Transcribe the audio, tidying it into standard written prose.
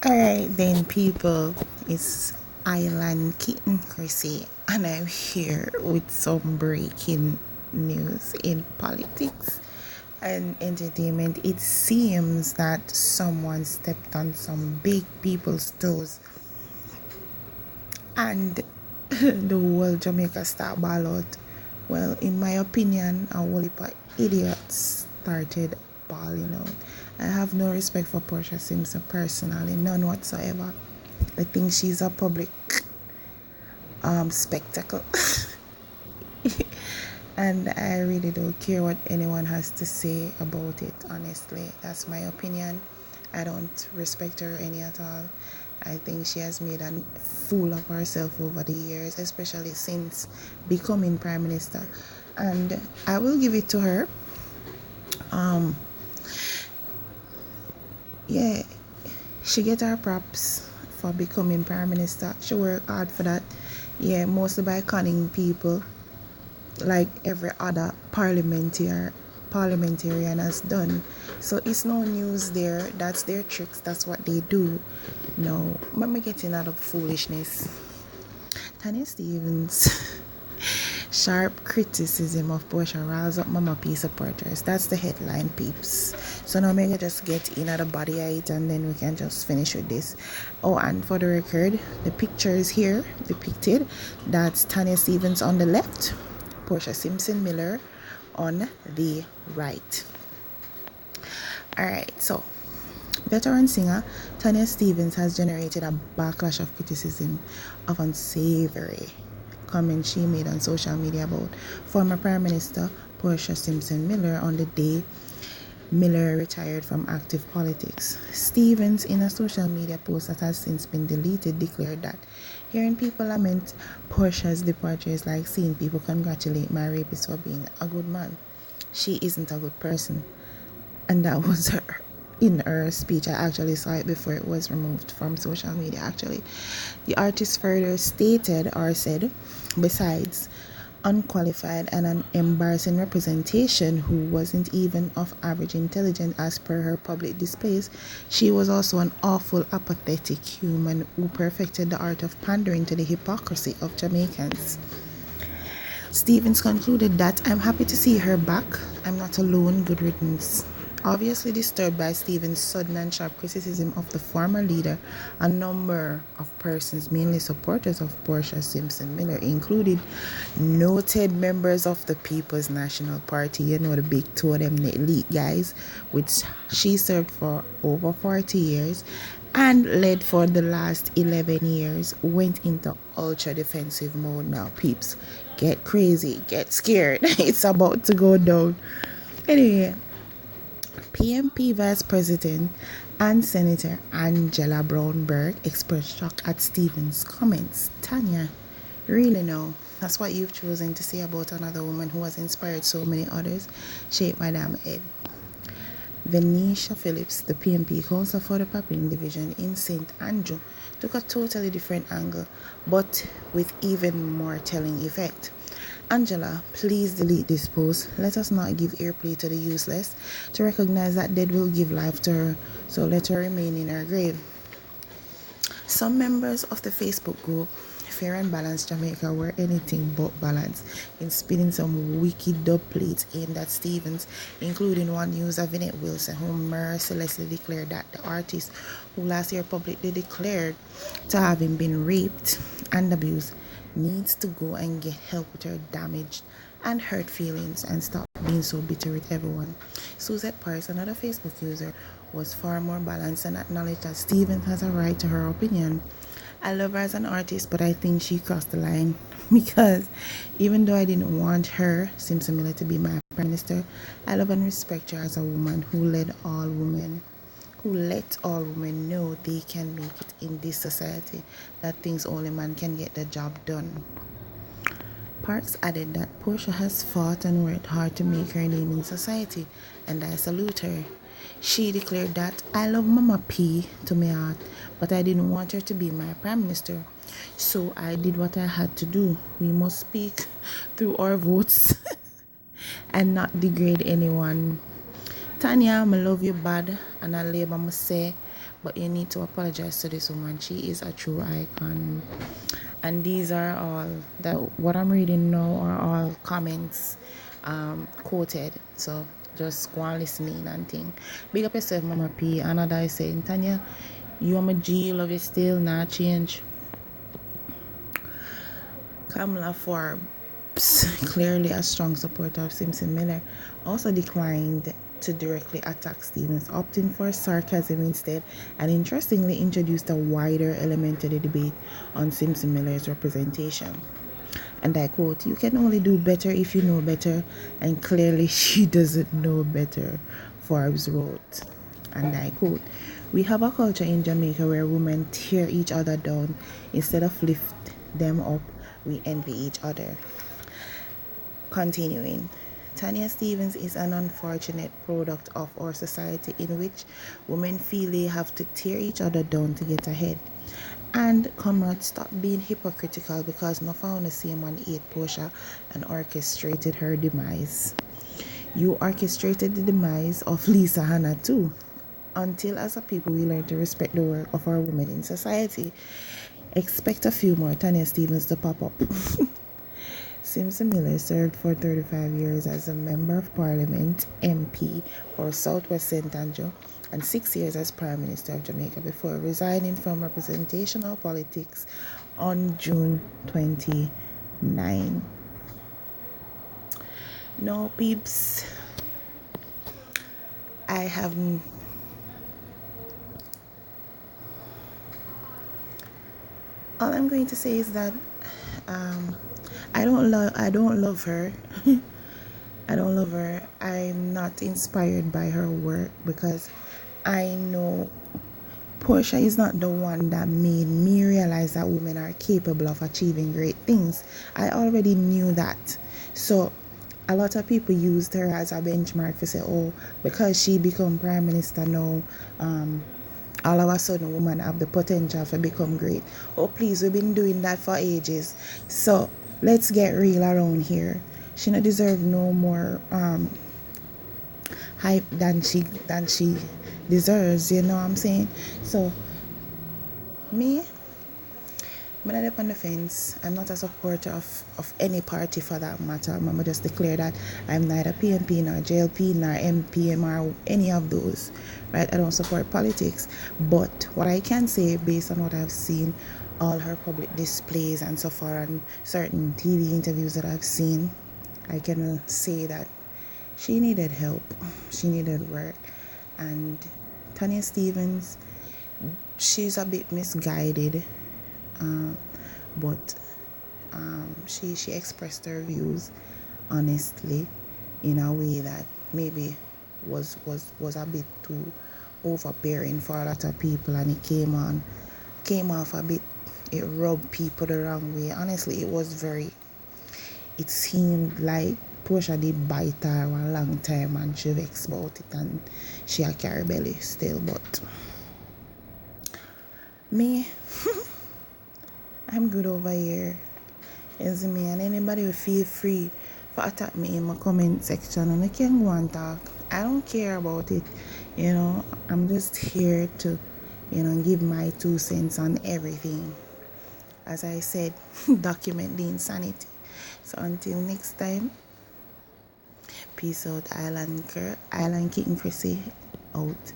Alright then people, it's Island Kitten Chrissy and I'm here with some breaking news in politics and entertainment. It seems that someone stepped on some big people's toes and the whole Jamaica star ballot. Well, in my opinion, a whole heap of idiots started balling out. I have no respect for Portia Simpson personally, none whatsoever. I think she's a public spectacle. And I really don't care what anyone has to say about it, honestly. That's my opinion. I don't respect her any at all. I think she has made a fool of herself over the years, especially since becoming prime minister. And I will give it to her. Yeah, she get her props for becoming prime minister. She worked hard for that. Yeah, mostly by conning people like every other parliamentarian has done. So it's no news there. That's their tricks. That's what they do. No, let me get in out of foolishness. Tanya Stephens sharp criticism of Portia riles up Mama P supporters. That's the headline, peeps. So now maybe just get in at the body of it and then we can just finish with this. Oh, and for the record, the picture is here depicted. That's Tanya Stephens on the left, Portia Simpson Miller on the right. Alright, so veteran singer Tanya Stephens has generated a backlash of criticism of unsavory comments she made on social media about former Prime Minister Portia Simpson Miller on the day Miller retired from active politics. Stephens, in a social media post that has since been deleted, declared that hearing people lament Portia's departure is like seeing people congratulate my rapist for being a good man. She isn't a good person. And that was her in her speech. I actually saw it before it was removed from social media actually. The artist further stated or said, besides unqualified and an embarrassing representation who wasn't even of average intelligence as per her public displays, she was also an awful apathetic human who perfected the art of pandering to the hypocrisy of Jamaicans. Stephens concluded that I'm happy to see her back. I'm not alone, good riddance. Obviously disturbed by Stephens' sudden and sharp criticism of the former leader, a number of persons, mainly supporters of Portia Simpson Miller, included noted members of the People's National Party, you know, the big two of them, the elite guys, which she served for over 40 years and led for the last 11 years, went into ultra defensive mode now. Peeps, get crazy, get scared. It's about to go down. Anyway, PMP Vice President and Senator Angela Brownberg expressed shock at Stephens' comments. Tanya, really no. That's what you've chosen to say about another woman who has inspired so many others. Shake my damn head. Venetia Phillips, the PMP councillor for the Papine Division in St. Andrew, took a totally different angle, but with even more telling effect. Angela, please delete this post. Let us not give airplay to the useless. To recognize that dead will give life to her, so let her remain in her grave. Some members of the Facebook group Fair and Balanced Jamaica were anything but balanced in spinning some wicked dub plates aimed at Stephens, including one user Vinette Wilson, who mercilessly declared that the artist, who last year publicly declared to having been raped and abused, needs to go and get help with her damaged and hurt feelings and stop being so bitter with everyone. Suzette Price, another Facebook user, was far more balanced and acknowledged that Stephens has a right to her opinion. I love her as an artist, but I think she crossed the line because even though I didn't want her, Simpson Miller, to be my prime minister, I love and respect her as a woman who let all women know they can make it in this society, that things only man can get the job done. Parks added that Portia has fought and worked hard to make her name in society, and I salute her. She declared that I love Mama P to my heart, but I didn't want her to be my prime minister. So I did what I had to do. We must speak through our votes and not degrade anyone. Tanya, I love you bad and I labor must say, but you need to apologize to this woman. She is a true icon. And these are all that what I'm reading now are all comments quoted. So just go and listen in and think. Big up yourself, Mama P. Another is saying, Tanya, you are my G, love you still, not change. Kamala Forbes, clearly a strong supporter of Simpson Miller, also declined to directly attack Stephens, opting for sarcasm instead, and interestingly introduced a wider element to the debate on Simpson Miller's representation. And I quote, "You can only do better if you know better," and clearly she doesn't know better, Forbes wrote. And I quote, "We have a culture in Jamaica where women tear each other down instead of lift them up. We envy each other." Continuing, Tanya Stephens is an unfortunate product of our society in which women feel they have to tear each other down to get ahead. And comrades, stop being hypocritical because no found the same one ate Portia and orchestrated her demise. You orchestrated the demise of Lisa Hanna too. Until as a people we learn to respect the work of our women in society, expect a few more Tanya Stephens to pop up. Simpson Miller served for 35 years as a Member of Parliament (MP) for Southwest St Andrew and 6 years as Prime Minister of Jamaica before resigning from representational politics on June 29. No, peeps, I have all I'm going to say is that I don't love her. I don't love her. I'm not inspired by her work because I know Portia is not the one that made me realize that women are capable of achieving great things. I already knew that. So a lot of people used her as a benchmark to say, oh, because she become prime minister now, all of a sudden women have the potential to become great. Oh please, we've been doing that for ages. So let's get real around here. She not deserve no more hype than she deserves, you know what I'm saying? So me, I'm not on the fence. I'm not a supporter of any party for that matter. I'm gonna just declare that I'm neither PMP nor JLP nor MPM or any of those. Right? I don't support politics. But what I can say based on what I've seen, all her public displays and so far and certain TV interviews that I've seen, I can say that she needed help. She needed work. And Tanya Stephens, she's a bit misguided, but she expressed her views honestly in a way that maybe was a bit too overbearing for a lot of people, and it came off a bit, it rubbed people the wrong way. Honestly, it seemed like Portia did bite her a long time and she vexed about it and she a carry belly still. But me, I'm good over here. Is me, and anybody will feel free for attack me in my comment section and I can go and talk. I don't care about it. I'm just here to, give my 2 cents on everything. As I said, document the insanity. So until next time, peace out, Island King Chrissy out.